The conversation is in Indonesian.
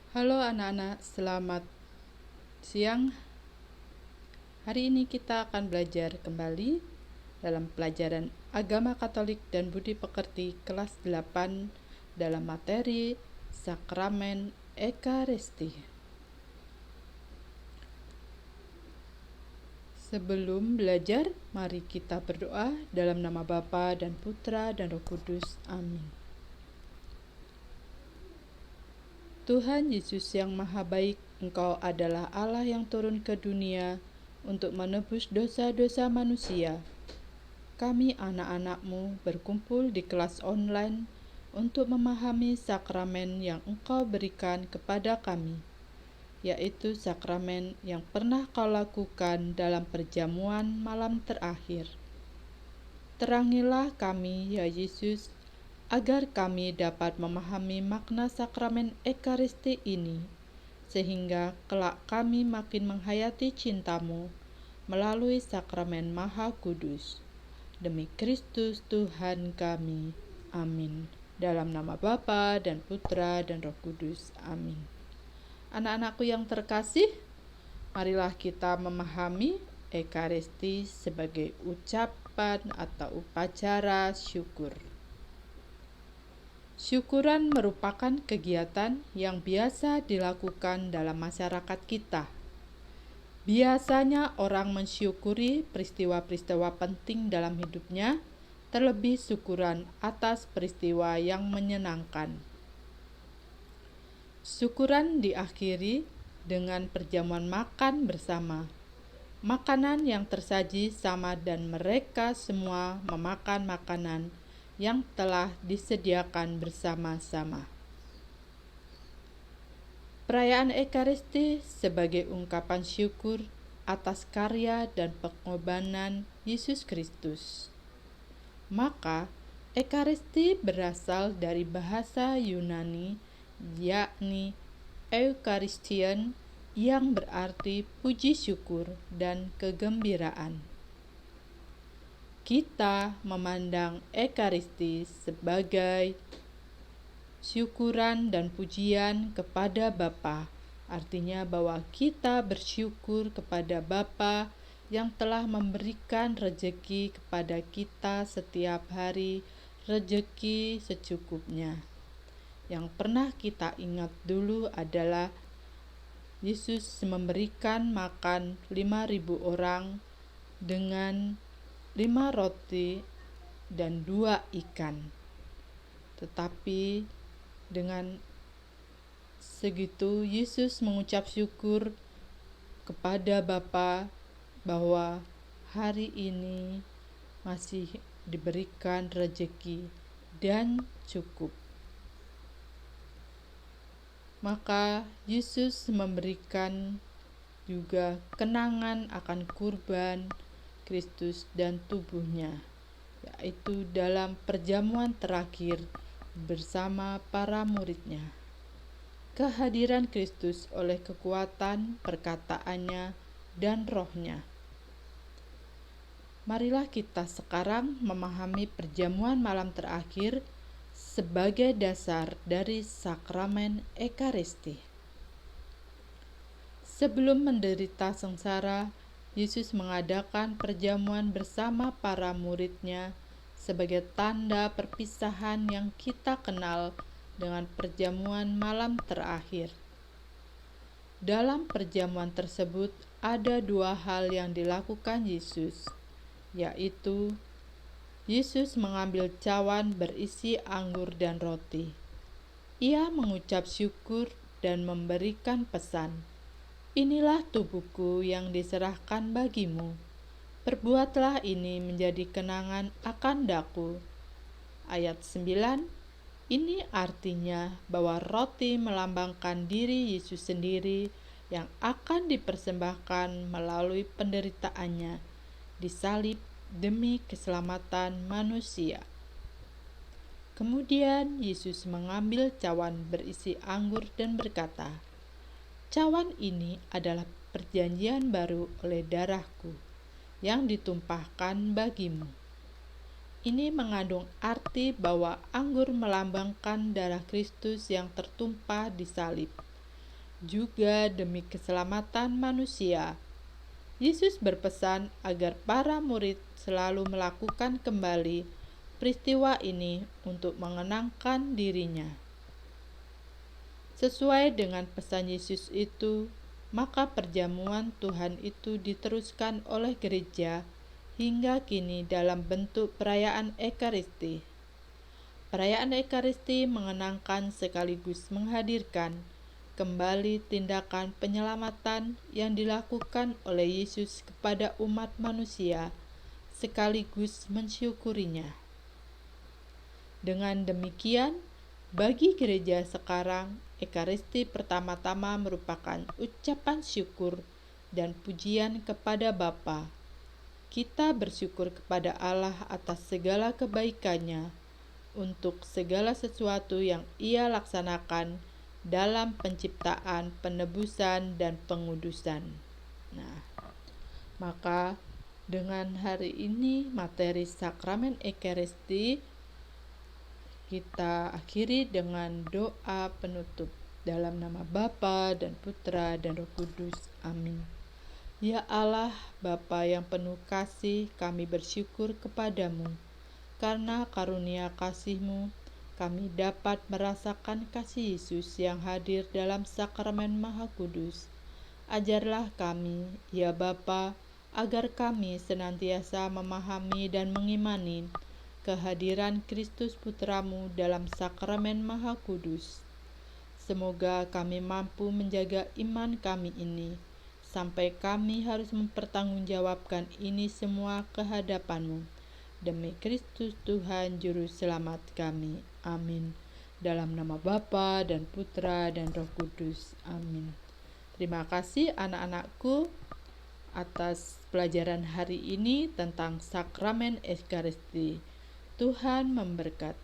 Halo anak-anak, selamat siang. Hari ini kita akan belajar kembali dalam pelajaran Agama Katolik dan Budi Pekerti kelas 8 dalam materi Sakramen Ekaristi. Sebelum belajar, mari kita berdoa dalam nama Bapa dan Putra dan Roh Kudus. Amin. Tuhan Yesus yang Maha Baik, Engkau adalah Allah yang turun ke dunia untuk menebus dosa-dosa manusia. Kami anak-anak-Mu berkumpul di kelas online untuk memahami sakramen yang Engkau berikan kepada kami, yaitu sakramen yang pernah Kau lakukan dalam perjamuan malam terakhir. Terangilah kami, ya Yesus, agar kami dapat memahami makna sakramen Ekaristi ini, sehingga kelak kami makin menghayati cinta-Mu melalui sakramen Maha Kudus. Demi Kristus Tuhan kami. Amin. Dalam nama Bapa dan Putra dan Roh Kudus. Amin. Anak-anakku yang terkasih, marilah kita memahami Ekaristi sebagai ucapan atau upacara syukur. Syukuran merupakan kegiatan yang biasa dilakukan dalam masyarakat kita. Biasanya orang mensyukuri peristiwa-peristiwa penting dalam hidupnya, terlebih syukuran atas peristiwa yang menyenangkan. Syukuran diakhiri dengan perjamuan makan bersama. Makanan yang tersaji sama dan mereka semua memakan makanan yang telah disediakan bersama-sama. Perayaan Ekaristi sebagai ungkapan syukur atas karya dan pengorbanan Yesus Kristus. Maka, Ekaristi berasal dari bahasa Yunani, yakni Eucharistian, yang berarti puji syukur dan kegembiraan. Kita memandang Ekaristi sebagai syukuran dan pujian kepada Bapa, artinya bahwa kita bersyukur kepada Bapa yang telah memberikan rejeki kepada kita setiap hari, rejeki secukupnya. Yang pernah kita ingat dulu adalah Yesus memberikan makan 5.000 orang dengan 5 roti dan 2 ikan. Tetapi dengan segitu Yesus mengucap syukur kepada Bapa bahwa hari ini masih diberikan rejeki dan cukup. Maka Yesus memberikan juga kenangan akan kurban Kristus dan tubuhnya, yaitu dalam perjamuan terakhir bersama para muridnya. Kehadiran Kristus oleh kekuatan perkataannya dan rohnya. Marilah kita sekarang memahami perjamuan malam terakhir sebagai dasar dari sakramen Ekaristi. Sebelum menderita sengsara, Yesus mengadakan perjamuan bersama para muridnya sebagai tanda perpisahan yang kita kenal dengan perjamuan malam terakhir. Dalam perjamuan tersebut ada 2 hal yang dilakukan Yesus, yaitu Yesus mengambil cawan berisi anggur dan roti. Ia mengucap syukur dan memberikan pesan, "Inilah tubuhku yang diserahkan bagimu. Perbuatlah ini menjadi kenangan akan daku." Ayat 9, ini artinya bahwa roti melambangkan diri Yesus sendiri yang akan dipersembahkan melalui penderitaannya, disalib demi keselamatan manusia. Kemudian Yesus mengambil cawan berisi anggur dan berkata, "Cawan ini adalah perjanjian baru oleh darahku, yang ditumpahkan bagimu." Ini mengandung arti bahwa anggur melambangkan darah Kristus yang tertumpah di salib. juga demi keselamatan manusia. Yesus berpesan agar para murid selalu melakukan kembali peristiwa ini untuk mengenangkan dirinya. Sesuai dengan pesan Yesus itu, maka perjamuan Tuhan itu diteruskan oleh gereja hingga kini dalam bentuk perayaan Ekaristi. Perayaan Ekaristi mengenangkan sekaligus menghadirkan kembali tindakan penyelamatan yang dilakukan oleh Yesus kepada umat manusia, sekaligus mensyukurinya. Dengan demikian, bagi gereja sekarang, Ekaristi pertama-tama merupakan ucapan syukur dan pujian kepada Bapa. Kita bersyukur kepada Allah atas segala kebaikan-Nya, untuk segala sesuatu yang Ia laksanakan dalam penciptaan, penebusan, dan pengudusan. Nah, maka dengan hari ini materi sakramen Ekaristi kita akhiri dengan doa penutup dalam nama Bapa dan Putra dan Roh Kudus. Amin. Ya Allah, Bapa yang penuh kasih, kami bersyukur kepadamu. Karena karunia kasih-Mu, kami dapat merasakan kasih Yesus yang hadir dalam sakramen Maha Kudus. Ajarlah kami, ya Bapa, agar kami senantiasa memahami dan mengimani kehadiran Kristus Putra-Mu dalam sakramen Maha Kudus. Semoga kami mampu menjaga iman kami ini, sampai kami harus mempertanggungjawabkan ini semua ke hadapan-Mu. Demi Kristus Tuhan Juru Selamat kami. Amin. Dalam nama Bapa dan Putra dan Roh Kudus. Amin. Terima kasih anak-anakku atas pelajaran hari ini tentang sakramen Ekaristi. Tuhan memberkati.